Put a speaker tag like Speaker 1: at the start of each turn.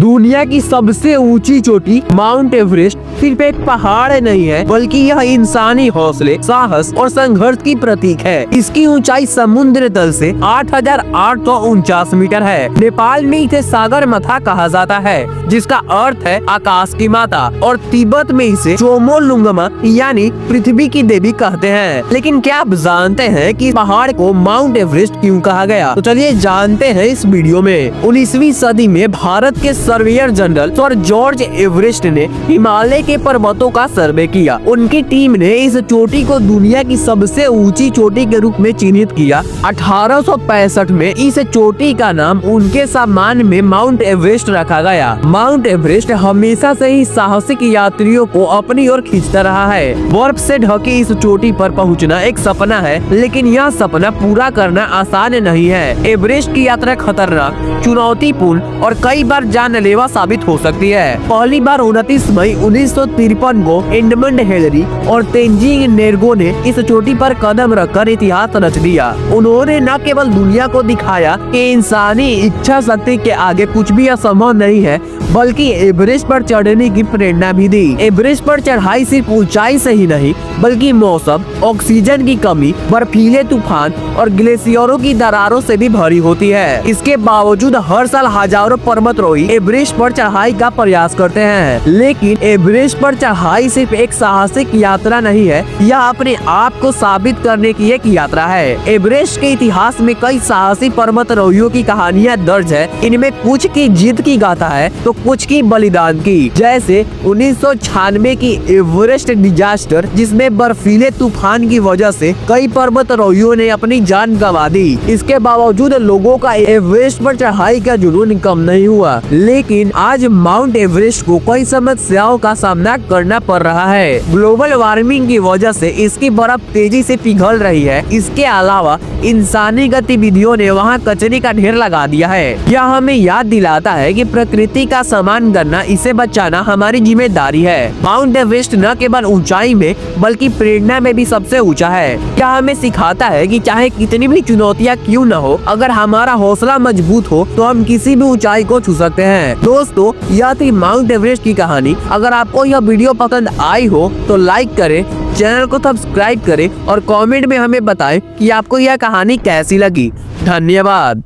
Speaker 1: दुनिया की सबसे ऊंची चोटी माउंट एवरेस्ट सिर्फ एक पहाड़ नहीं है, बल्कि यह इंसानी हौसले, साहस और संघर्ष की प्रतीक है। इसकी ऊंचाई समुद्र तल से 8,849 मीटर है। नेपाल में इसे सागरमाथा कहा जाता है, जिसका अर्थ है आकाश की माता, और तिब्बत में इसे चोमोलुंगमा यानी पृथ्वी की देवी कहते हैं। लेकिन क्या आप जानते हैं कि पहाड़ को माउंट एवरेस्ट क्यों कहा गया? तो चलिए जानते हैं इस वीडियो में। 19वीं सदी में भारत के surveyor general sir George Everest ने हिमालय के पर्वतों का सर्वे किया। उनकी टीम ने इस चोटी को दुनिया की सबसे ऊंची चोटी के रूप में चिन्हित किया। 1865 में इस चोटी का नाम उनके सम्मान में माउंट एवरेस्ट रखा गया। माउंट एवरेस्ट हमेशा से ही साहसिक यात्रियों को अपनी ओर खींचता रहा है। बर्फ से ढकी इस चोटी पर पहुंचना एक सपना है, लेकिन यह सपना पूरा करना आसान नहीं है। एवरेस्ट की यात्रा खतरनाक, चुनौतीपूर्ण और कई बार जानलेवा साबित हो सकती है। पहली बार 29 मई 1953 को एडमंड हिलरी और तेंजिंग नोर्गे ने इस चोटी पर कदम रखकर इतिहास रच दिया। उन्होंने न केवल दुनिया को दिखाया कि इंसानी इच्छा शक्ति के आगे कुछ भी असंभव नहीं है, बल्कि एवरेस्ट पर चढ़ने की प्रेरणा भी दी। एवरेस्ट पर चढ़ाई सिर्फ ऊंचाई से ही नहीं, बल्कि मौसम, ऑक्सीजन की कमी, बर्फीले तूफान और ग्लेशियरों की दरारों से भी भरी होती है। इसके बावजूद हर साल हजारों पर्वतारोही एवरेस्ट पर चढ़ाई का प्रयास करते हैं। लेकिन एवरेस्ट पर चढ़ाई सिर्फ एक साहसिक यात्रा नहीं है, यह अपने आप को साबित करने की एक यात्रा है। एवरेस्ट के इतिहास में कई साहसी पर्वतारोहियों की कहानियां दर्ज है। इनमें कुछ की जीत की गाथा है तो कुछ की बलिदान की। जैसे 1996 की एवरेस्ट डिजास्टर, जिसमें बर्फीले तूफान की वजह से कई पर्वतारोहियों ने अपनी जान गंवा दी। इसके बावजूद लोगों का एवरेस्ट पर चढ़ाई का जुनून कम नहीं हुआ। लेकिन आज माउंट एवरेस्ट को कई समस्याओं का सामना करना पड़ रहा है। ग्लोबल वार्मिंग की वजह से इसकी बर्फ तेजी से पिघल रही है। इसके अलावा इंसानी गतिविधियों ने वहाँ कचरे का ढेर लगा दिया है। यह हमें याद दिलाता है कि प्रकृति का सम्मान करना, इसे बचाना हमारी जिम्मेदारी है। माउंट एवरेस्ट न केवल ऊंचाई में बल्कि प्रेरणा में भी सबसे ऊंचा है। क्या हमें सिखाता है कि चाहे कितनी भी चुनौतियां क्यों न हो, अगर हमारा हौसला मजबूत हो तो हम किसी भी ऊंचाई को छू सकते हैं। दोस्तों, यह थी माउंट एवरेस्ट की कहानी। अगर आपको यह वीडियो पसंद आई हो तो लाइक करें, चैनल को सब्सक्राइब करें और कमेंट में हमें बताएं कि आपको यह कहानी कैसी लगी। धन्यवाद।